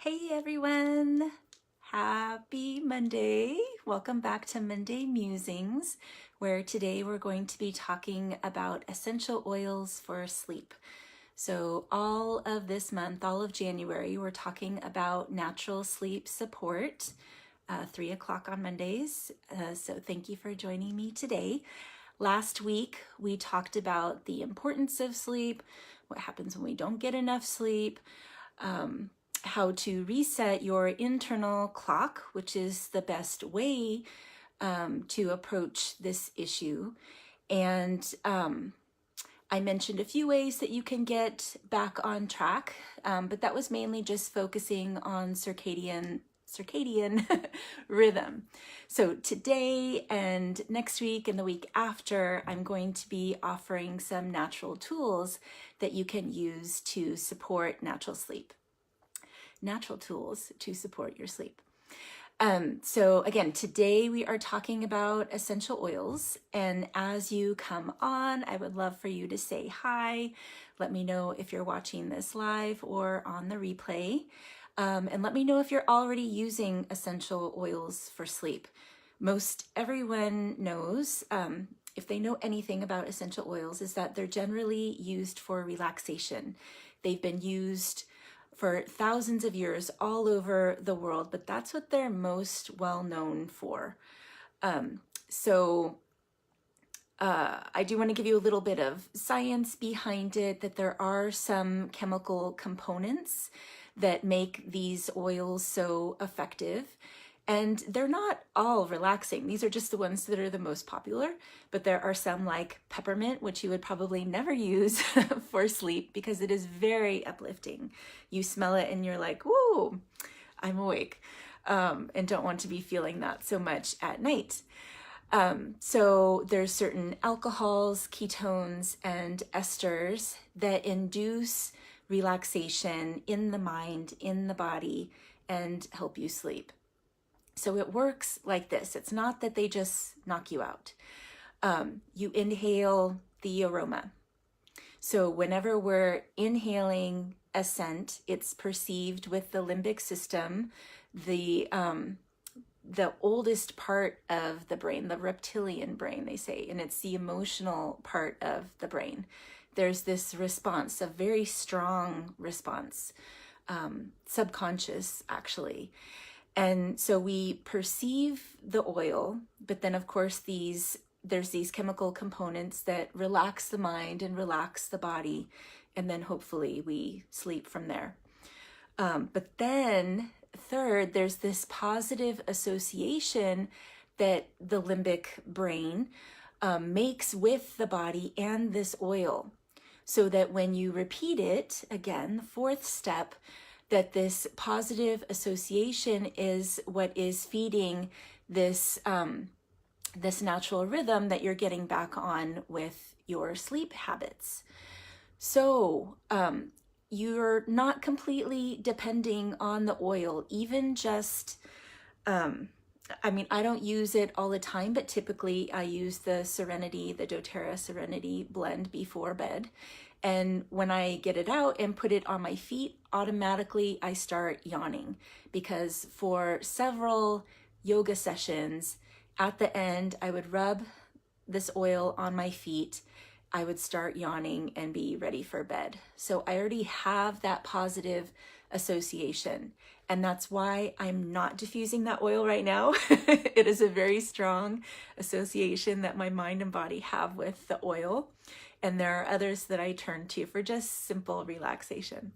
Hey everyone, happy Monday. Welcome back to Monday Musings, where today we're going to be talking about essential oils for sleep. So all of this month, all of January, we're talking about natural sleep support, 3 o'clock on Mondays. So thank you for joining me today. Last week, we talked about the importance of sleep, what happens when we don't get enough sleep, how to reset your internal clock, which is the best way to approach this issue. And I mentioned a few ways that you can get back on track, but that was mainly just focusing on circadian rhythm. So today and next week and the week after, I'm going to be offering some natural tools that you can use to support natural sleep. Natural tools to support your sleep. So again, today we are talking about essential oils, and as you come on, I would love for you to say hi. Let me know if you're watching this live or on the replay, and let me know if you're already using essential oils for sleep. Most everyone knows, if they know anything about essential oils, is that they're generally used for relaxation. They've been used for thousands of years all over the world, but that's what they're most well known for. I do want to give you a little bit of science behind it, that there are some chemical components that make these oils so effective. And they're not all relaxing. These are just the ones that are the most popular, but there are some like peppermint, which you would probably never use for sleep because it is very uplifting. You smell it and you're like, whoa, I'm awake, and don't want to be feeling that so much at night. So there's certain alcohols, ketones, and esters that induce relaxation in the mind, in the body, and help you sleep. So it works like this. It's not that they just knock you out. You inhale the aroma. So whenever we're inhaling a scent, it's perceived with the limbic system, the oldest part of the brain, the reptilian brain, they say, and it's the emotional part of the brain. There's this response, a very strong response, subconscious actually. And so we perceive the oil, but then of course there's these chemical components that relax the mind and relax the body, and then hopefully we sleep from there. But then third, there's this positive association that the limbic brain makes with the body and this oil, so that when you repeat it, again, the fourth step, that this positive association is what is feeding this this natural rhythm that you're getting back on with your sleep habits. So you're not completely depending on the oil, even just, I don't use it all the time, but typically I use the Serenity, the doTERRA Serenity blend before bed. And when I get it out and put it on my feet, automatically I start yawning, because for several yoga sessions, at the end, I would rub this oil on my feet, I would start yawning and be ready for bed. So I already have that positive association, and that's why I'm not diffusing that oil right now. It is a very strong association that my mind and body have with the oil. And there are others that I turn to for just simple relaxation.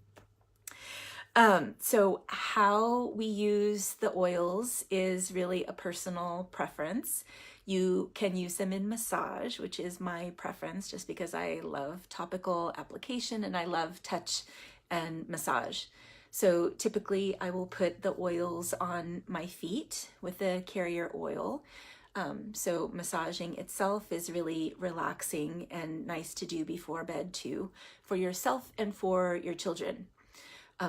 So how we use the oils is really a personal preference. You can use them in massage, which is my preference, just because I love topical application and I love touch and massage. So typically I will put the oils on my feet with the carrier oil. So massaging itself is really relaxing and nice to do before bed too, for yourself and for your children.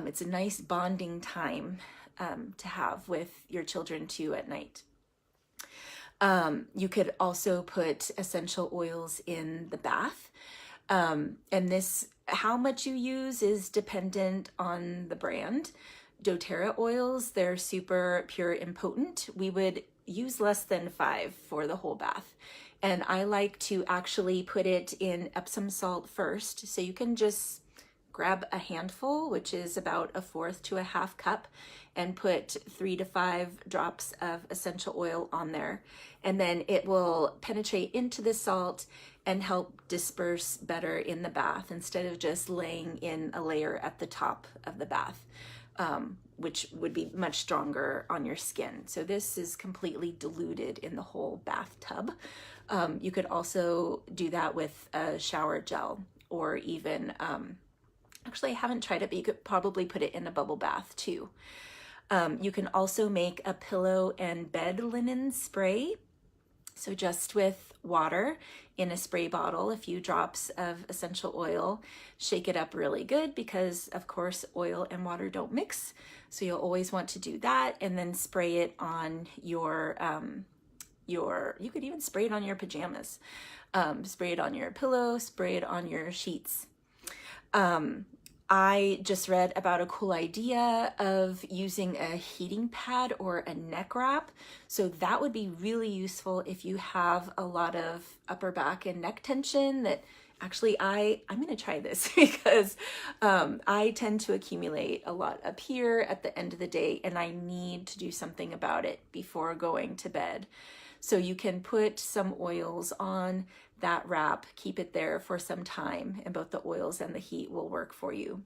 It's a nice bonding time to have with your children too at night. You could also put essential oils in the bath. And this, how much you use is dependent on the brand. doTERRA oils, they're super pure and potent. We would use less than 5 for the whole bath. And I like to actually put it in Epsom salt first. So you can just grab a handful, which is about 1/4 to 1/2 cup, and put 3 to 5 drops of essential oil on there. And then it will penetrate into the salt and help disperse better in the bath instead of just laying in a layer at the top of the bath, which would be much stronger on your skin. So this is completely diluted in the whole bathtub. You could also do that with a shower gel, or even, actually I haven't tried it, but you could probably put it in a bubble bath too. You can also make a pillow and bed linen spray. So just with water in a spray bottle, a few drops of essential oil, shake it up really good because of course oil and water don't mix. So you'll always want to do that, and then spray it on your you could even spray it on your pajamas. Spray it on your pillow, spray it on your sheets. I just read about a cool idea of using a heating pad or a neck wrap. So that would be really useful if you have a lot of upper back and neck tension. That actually I'm going to try this because I tend to accumulate a lot up here at the end of the day, and I need to do something about it before going to bed. So you can put some oils on that wrap, keep it there for some time, and both the oils and the heat will work for you.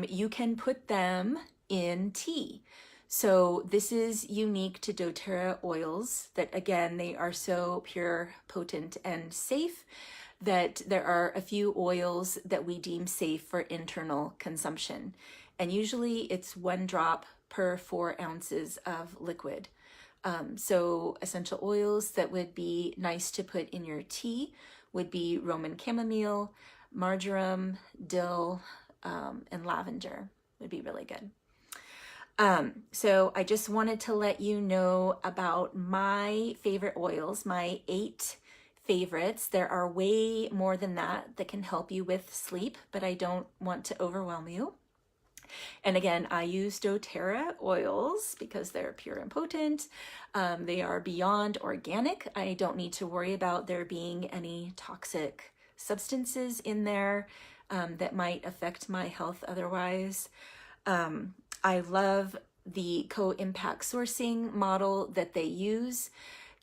You can put them in tea. So this is unique to doTERRA oils, that again, they are so pure, potent, and safe that there are a few oils that we deem safe for internal consumption. And usually it's 1 drop per 4 ounces of liquid. So essential oils that would be nice to put in your tea would be Roman chamomile, marjoram, dill, and lavender would be really good. So I just wanted to let you know about my favorite oils, my 8 favorites. There are way more than that can help you with sleep, but I don't want to overwhelm you. And again, I use doTERRA oils because they're pure and potent. They are beyond organic. I don't need to worry about there being any toxic substances in there that might affect my health otherwise. I love the co-impact sourcing model that they use.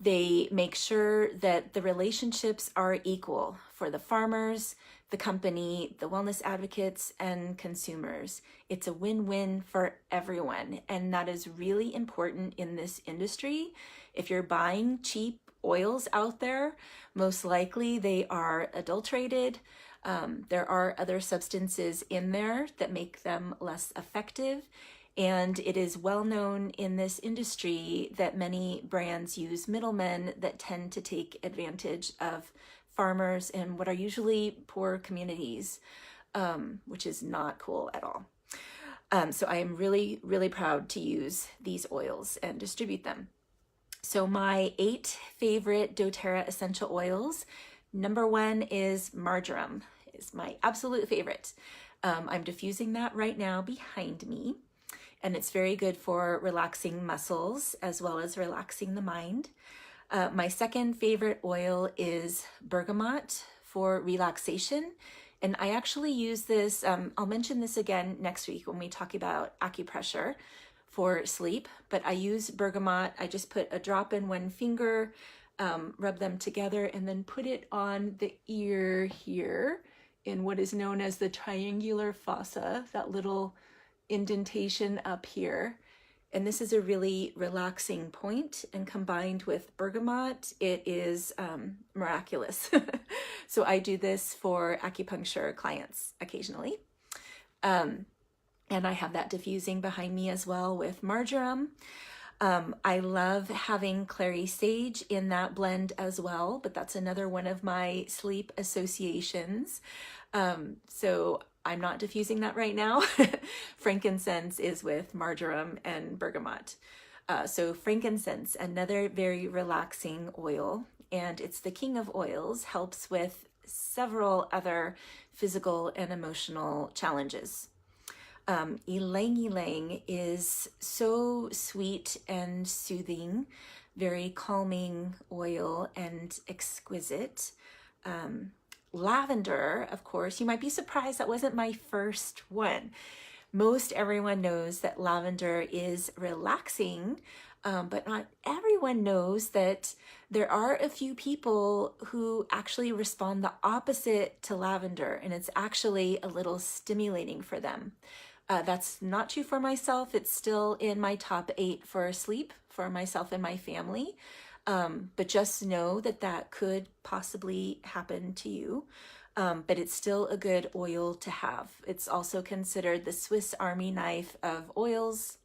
They make sure that the relationships are equal for the farmers, the company, the wellness advocates, and consumers. It's a win-win for everyone, and that is really important in this industry. If you're buying cheap oils out there, most likely they are adulterated. There are other substances in there that make them less effective. And it is well known in this industry that many brands use middlemen that tend to take advantage of farmers in what are usually poor communities, which is not cool at all. So I am really, really proud to use these oils and distribute them. So my 8 favorite doTERRA essential oils. Number 1 is marjoram. It's my absolute favorite. I'm diffusing that right now behind me, and it's very good for relaxing muscles as well as relaxing the mind. My second favorite oil is bergamot for relaxation. And I actually use this, I'll mention this again next week when we talk about acupressure for sleep, but I use bergamot. I just put a drop in 1 finger, rub them together, and then put it on the ear here in what is known as the triangular fossa, that little indentation up here. And this is a really relaxing point, and combined with bergamot, it is miraculous. So I do this for acupuncture clients occasionally. And I have that diffusing behind me as well with marjoram. I love having clary sage in that blend as well, but that's another one of my sleep associations. So I'm not diffusing that right now. Frankincense is with marjoram and bergamot. So frankincense, another very relaxing oil, and it's the king of oils, helps with several other physical and emotional challenges. Ylang ylang is so sweet and soothing, very calming oil and exquisite. Lavender, of course, you might be surprised that wasn't my first one. Most everyone knows that lavender is relaxing, but not everyone knows that there are a few people who actually respond the opposite to lavender, and it's actually a little stimulating for them. That's not true for myself. It's still in my top 8 for sleep for myself and my family. But just know that that could possibly happen to you. But it's still a good oil to have. It's also considered the Swiss Army knife of oils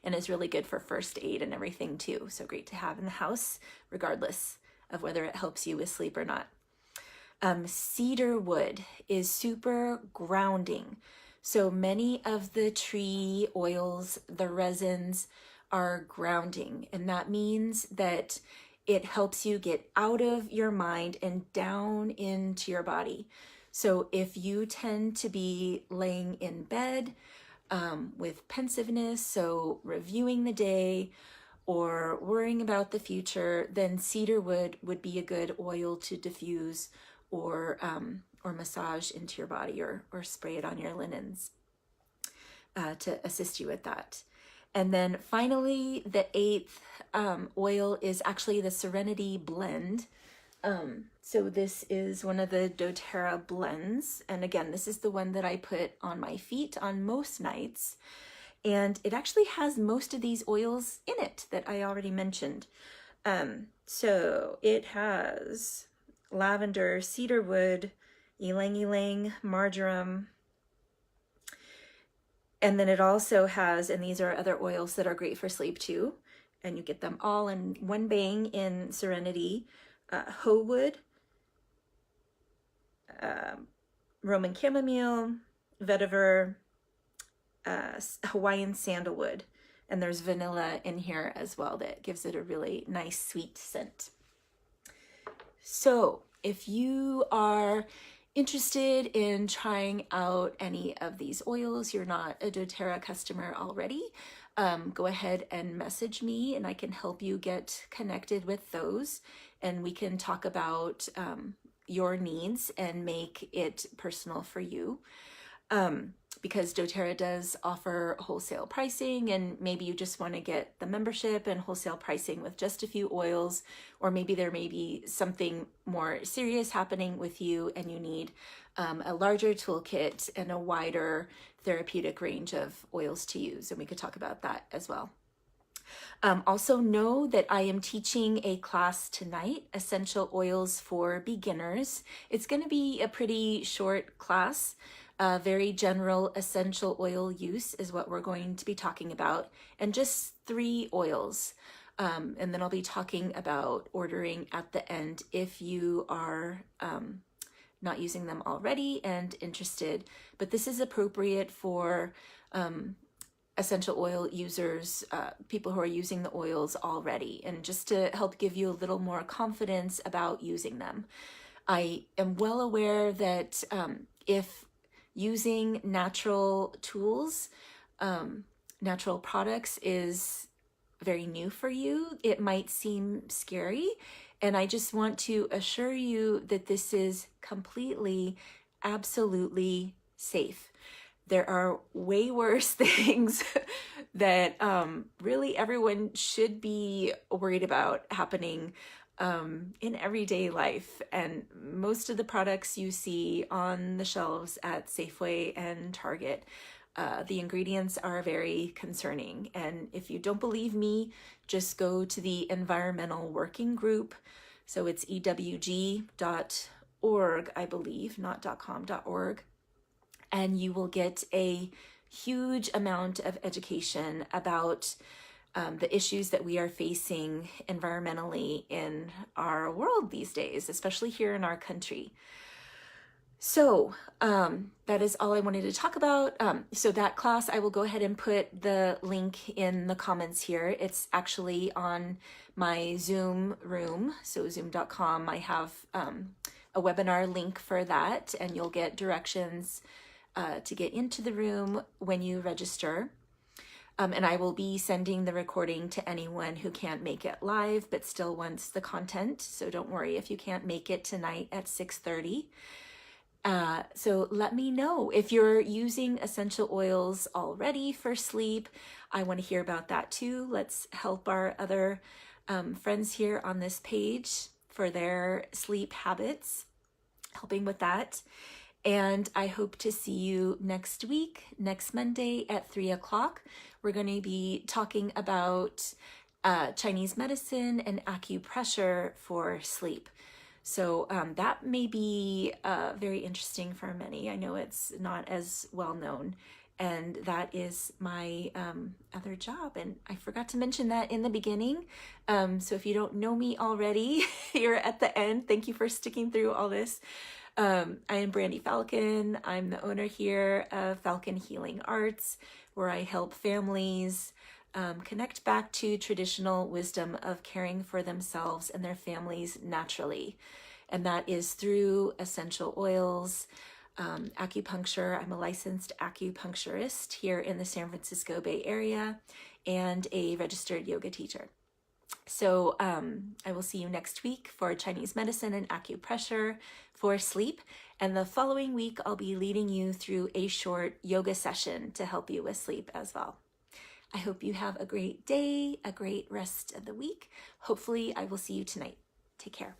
and is really good for first aid and everything too. So great to have in the house, regardless of whether it helps you with sleep or not. Cedar wood is super grounding. So many of the tree oils, the resins, are grounding, and that means that it helps you get out of your mind and down into your body. So if you tend to be laying in bed with pensiveness, so reviewing the day or worrying about the future, then cedar wood would be a good oil to diffuse or massage into your body, or spray it on your linens to assist you with that. And then finally, the 8th oil is actually the Serenity blend. So this is one of the doTERRA blends. And again, this is the one that I put on my feet on most nights. And it actually has most of these oils in it that I already mentioned. So it has lavender, cedarwood, ylang ylang, marjoram, and then it also has, and these are other oils that are great for sleep too, and you get them all in one bang in Serenity: hoe wood, Roman chamomile, vetiver, Hawaiian sandalwood, and there's vanilla in here as well that gives it a really nice sweet scent. So if you are interested in trying out any of these oils, you're not a doTERRA customer already, go ahead and message me and I can help you get connected with those, and we can talk about your needs and make it personal for you. Because doTERRA does offer wholesale pricing, and maybe you just want to get the membership and wholesale pricing with just a few oils, or maybe there may be something more serious happening with you and you need a larger toolkit and a wider therapeutic range of oils to use, and we could talk about that as well. Also know that I am teaching a class tonight, Essential Oils for Beginners. It's going to be a pretty short class. Very general essential oil use is what we're going to be talking about, and just 3 oils. And then I'll be talking about ordering at the end if you are not using them already and interested. But this is appropriate for essential oil users, people who are using the oils already, and just to help give you a little more confidence about using them. I am well aware that if using natural tools, natural products is very new for you, it might seem scary. And I just want to assure you that this is completely, absolutely safe. There are way worse things that really everyone should be worried about happening in everyday life. And most of the products you see on the shelves at Safeway and Target, the ingredients are very concerning. And if you don't believe me, just go to the Environmental Working Group. So it's ewg.org, I believe, not .com, .org. And you will get a huge amount of education about the issues that we are facing environmentally in our world these days, especially here in our country. So that is all I wanted to talk about. So that class, I will go ahead and put the link in the comments here. It's actually on my Zoom room, so zoom.com. I have a webinar link for that, and you'll get directions to get into the room when you register. And I will be sending the recording to anyone who can't make it live, but still wants the content. So don't worry if you can't make it tonight at 6:30. So let me know if you're using essential oils already for sleep. I want to hear about that too. Let's help our other friends here on this page for their sleep habits, helping with that. And I hope to see you next week, next Monday at 3 o'clock. We're going to be talking about Chinese medicine and acupressure for sleep. So that may be very interesting for many. I know it's not as well known, and that is my other job. And I forgot to mention that in the beginning. So if you don't know me already, you're at the end. Thank you for sticking through all this. I am Brandy Falcon. I'm the owner here of Falcon Healing Arts, where I help families connect back to traditional wisdom of caring for themselves and their families naturally. And that is through essential oils, acupuncture. I'm a licensed acupuncturist here in the San Francisco Bay Area and a registered yoga teacher. So I will see you next week for Chinese medicine and acupressure for sleep. And the following week, I'll be leading you through a short yoga session to help you with sleep as well. I hope you have a great day, a great rest of the week. Hopefully, I will see you tonight. Take care.